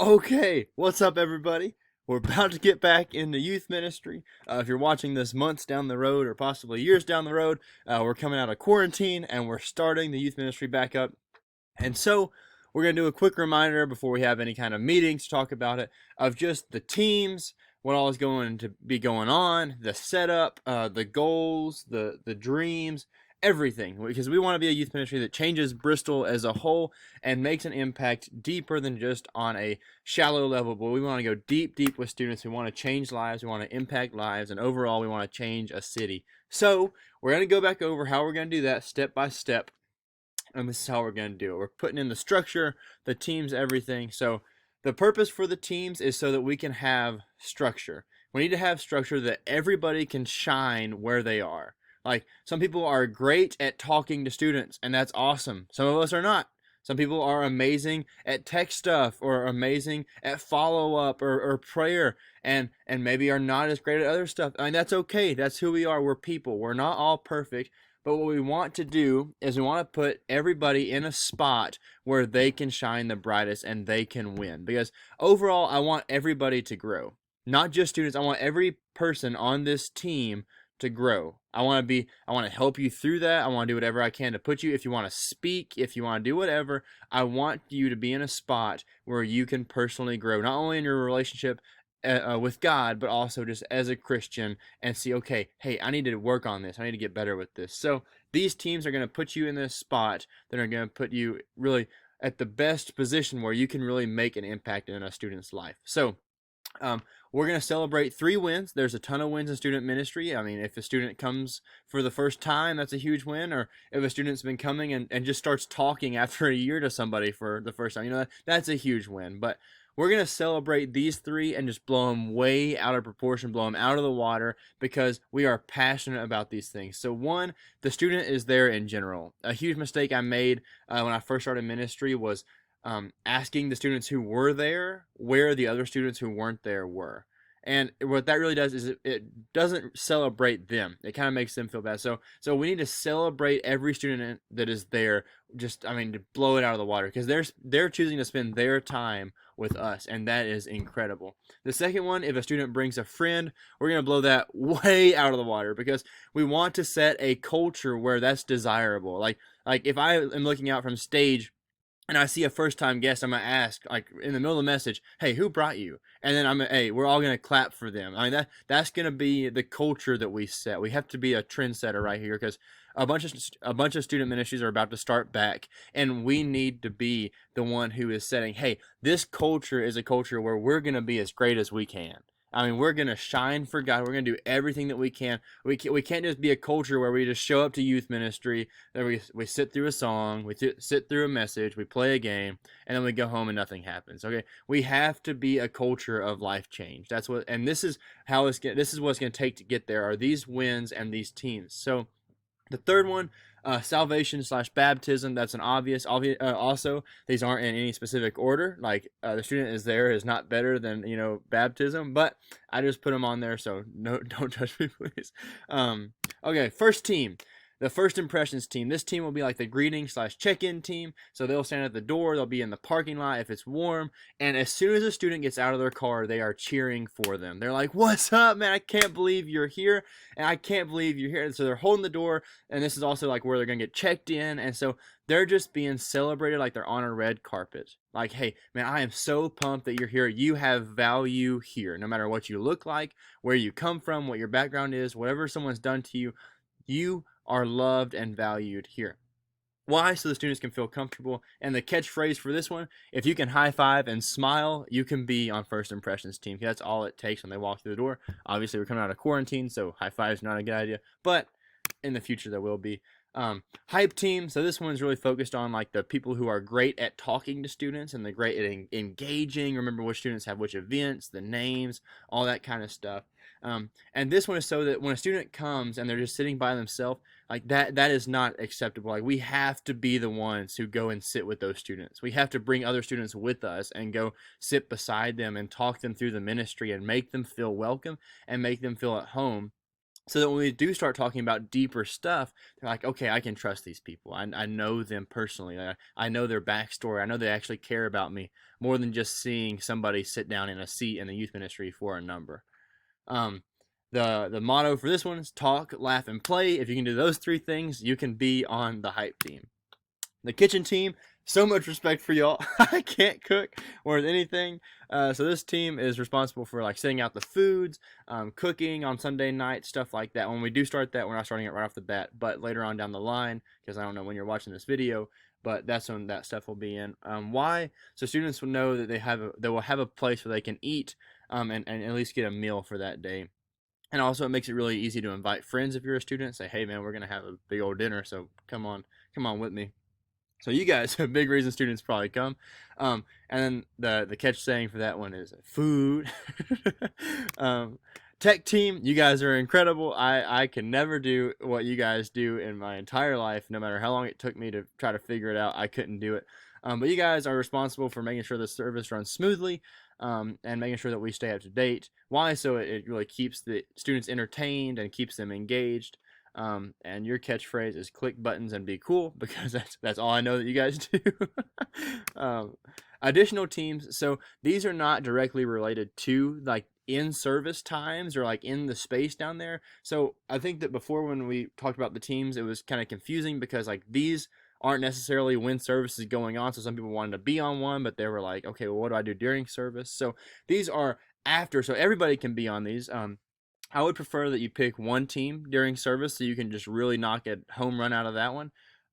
Okay, what's up, everybody? We're about to get back into youth ministry. If you're watching this months down the road or possibly years down the road, we're coming out of quarantine and we're starting the youth ministry back up. And so we're going to do a quick reminder before we have any kind of meetings to talk about it of just the teams, what all is going to be going on, the setup, the goals, the dreams, everything. Because we want to be a youth ministry that changes Bristol as a whole and makes an impact deeper than just on a shallow level. But we want to go deep, deep with students. We want to change lives. We want to impact lives. And overall, we want to change a city. So we're going to go back over how we're going to do that step by step, and this is how we're going to do it. We're putting in the structure, the teams, everything. So the purpose for the teams is so that we can have structure. We need to have structure that everybody can shine where they are. Like, some people are great at talking to students, and that's awesome. Some of us are not. Some people are amazing at tech stuff or amazing at follow up or prayer, and maybe are not as great at other stuff. I mean, that's okay. That's who we are. We're people. We're not all perfect. But what we want to do is we want to put everybody in a spot where they can shine the brightest and they can win. Because overall, I want everybody to grow. Not just students, I want every person on this team to grow. I want to help you through that. I want to do whatever I can to put you, if you want to speak, if you want to do whatever, I want you to be in a spot where you can personally grow, not only in your relationship with God, but also just as a Christian, and see, okay, hey, I need to work on this. I need to get better with this. So these teams are going to put you in this spot that are going to put you really at the best position where you can really make an impact in a student's life. So um, we're going to celebrate 3 wins. There's a ton of wins in student ministry. I mean, if a student comes for the first time, that's a huge win. Or if a student's been coming and just starts talking after a year to somebody for the first time, that's a huge win. But we're going to celebrate these 3 and just blow them way out of proportion, blow them out of the water, because we are passionate about these things. So, one, the student is there in general. A huge mistake I made when I first started ministry was asking the students who were there where the other students who weren't there were. And what that really does is it doesn't celebrate them. It kind of makes them feel bad. So we need to celebrate every student that is there. Just, I mean, to blow it out of the water, because they're choosing to spend their time with us, and that is incredible. The second one, if a student brings a friend, we're gonna blow that way out of the water, because we want to set a culture where that's desirable. Like if I am looking out from stage and I see a first time guest, I'm gonna ask, like, in the middle of the message, "Hey, who brought you?" And then hey, we're all gonna clap for them. I mean, that's gonna be the culture that we set. We have to be a trendsetter right here, because a bunch of student ministries are about to start back, and we need to be the one who is setting. Hey, this culture is a culture where we're gonna be as great as we can. I mean, we're gonna shine for God. We're gonna do everything that we can. We can't just be a culture where we just show up to youth ministry, then we sit through a song, we sit through a message, we play a game, and then we go home and nothing happens. Okay, we have to be a culture of life change. That's what, and this is this is what it's going to take to get there. Are these wins and these teams? So the third one, salvation/baptism. That's an obvious. Also, these aren't in any specific order. Like, the student is there is not better than baptism, but I just put them on there. So no, don't judge me, please. Okay, first team. The first impressions team. This team will be like the greeting/check-in team. So they'll stand at the door. They'll be in the parking lot if it's warm. And as soon as a student gets out of their car, they are cheering for them. They're like, "What's up, man? I can't believe you're here, and I can't believe you're here." And so they're holding the door, and this is also like where they're gonna get checked in. And so they're just being celebrated like they're on a red carpet. Like, "Hey, man, I am so pumped that you're here. You have value here. No matter what you look like, where you come from, what your background is, whatever someone's done to you, you are loved and valued here." Why? So the students can feel comfortable. And the catchphrase for this one: if you can high five and smile, you can be on first impressions team. That's all it takes when they walk through the door. Obviously, we're coming out of quarantine, so high five is not a good idea, but in the future there will be. Hype team. So this one's really focused on like the people who are great at talking to students and the great at engaging. Remember which students have which events, the names, all that kind of stuff. And this one is so that when a student comes and they're just sitting by themselves, like that is not acceptable. Like, we have to be the ones who go and sit with those students. We have to bring other students with us and go sit beside them and talk them through the ministry and make them feel welcome and make them feel at home. so that when we do start talking about deeper stuff, they're like, okay, I can trust these people. I know them personally. I know their backstory. I know they actually care about me more than just seeing somebody sit down in a seat in the youth ministry for a number. Um, the motto for this one is talk, laugh, and play. If you can do those three things, you can be on the hype team. The kitchen team, so much respect for y'all. I can't cook worth anything. So this team is responsible for like setting out the foods, cooking on Sunday night, stuff like that. When we do start that, we're not starting it right off the bat, but later on down the line, because I don't know when you're watching this video, but that's when that stuff will be in. Why? So students will know that they will have a place where they can eat, and at least get a meal for that day. And also, it makes it really easy to invite friends if you're a student. Say, hey man, we're gonna have a big old dinner, so come on with me. So you guys, a big reason students probably come. And then the catch saying for that one is food. Tech team, you guys are incredible. I can never do what you guys do in my entire life. No matter how long it took me to try to figure it out, I couldn't do it. But you guys are responsible for making sure the service runs smoothly, and making sure that we stay up to date. Why? So it really keeps the students entertained and keeps them engaged. And your catchphrase is click buttons and be cool, because that's all I know that you guys do. Additional teams. So these are not directly related to like in-service times or like in the space down there. So I think that before, when we talked about the teams, it was kind of confusing because like these aren't necessarily when service is going on. So some people wanted to be on one, but they were like, okay, well, what do I do during service? So these are after, so everybody can be on these. I would prefer that you pick one team during service so you can just really knock a home run out of that one.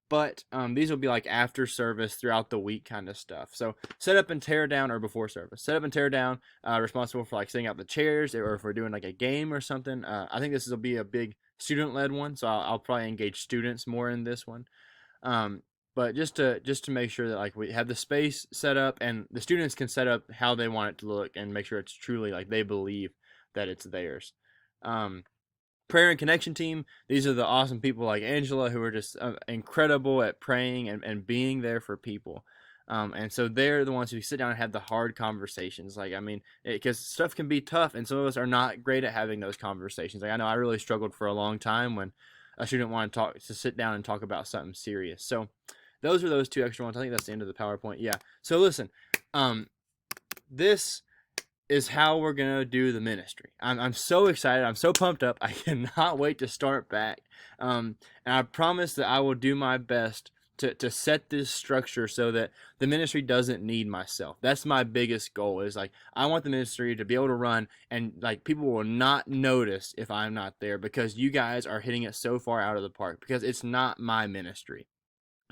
But these will be like after service, throughout the week kind of stuff. So set up and tear down, or before service. Set up and tear down, responsible for like setting out the chairs, or if we're doing like a game or something. I think this will be a big student-led one, so I'll probably engage students more in this one. But just to make sure that like we have the space set up and the students can set up how they want it to look and make sure it's truly like they believe that it's theirs. Prayer and connection team, these are the awesome people like Angela who are just incredible at praying and being there for people. And so they're the ones who sit down and have the hard conversations. Like, I mean, because stuff can be tough, and some of us are not great at having those conversations. Like, I know I really struggled for a long time when a student wanted to sit down and talk about something serious. So those are those two extra ones. I think that's the end of the PowerPoint. Yeah. So listen, this is how we're gonna do the ministry. I'm so excited. I'm so pumped up. I cannot wait to start back. And I promise that I will do my best to set this structure so that the ministry doesn't need myself. That's my biggest goal, is like I want the ministry to be able to run and like people will not notice if I'm not there, because you guys are hitting it so far out of the park, because it's not my ministry.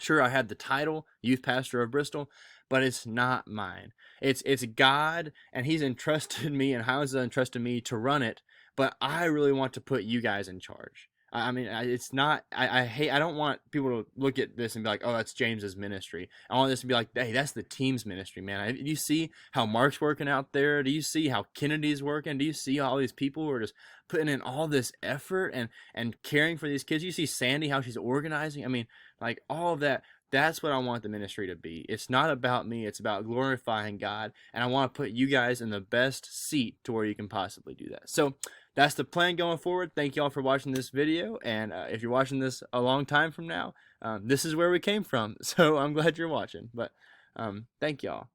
Sure, I had the title youth pastor of Bristol, but it's not mine. It's God, and He's entrusted me, and Highlands has entrusted me to run it. But I really want to put you guys in charge. I mean, it's not. I hate. I don't want people to look at this and be like, "Oh, that's James's ministry." I want this to be like, "Hey, that's the team's ministry, man." Do you see how Mark's working out there? Do you see how Kennedy's working? Do you see all these people who are just putting in all this effort and caring for these kids? You see Sandy, how she's organizing. I mean, like all of that. That's what I want the ministry to be. It's not about me. It's about glorifying God. And I want to put you guys in the best seat to where you can possibly do that. So that's the plan going forward. Thank y'all for watching this video. And if you're watching this a long time from now, this is where we came from. So I'm glad you're watching. But thank y'all.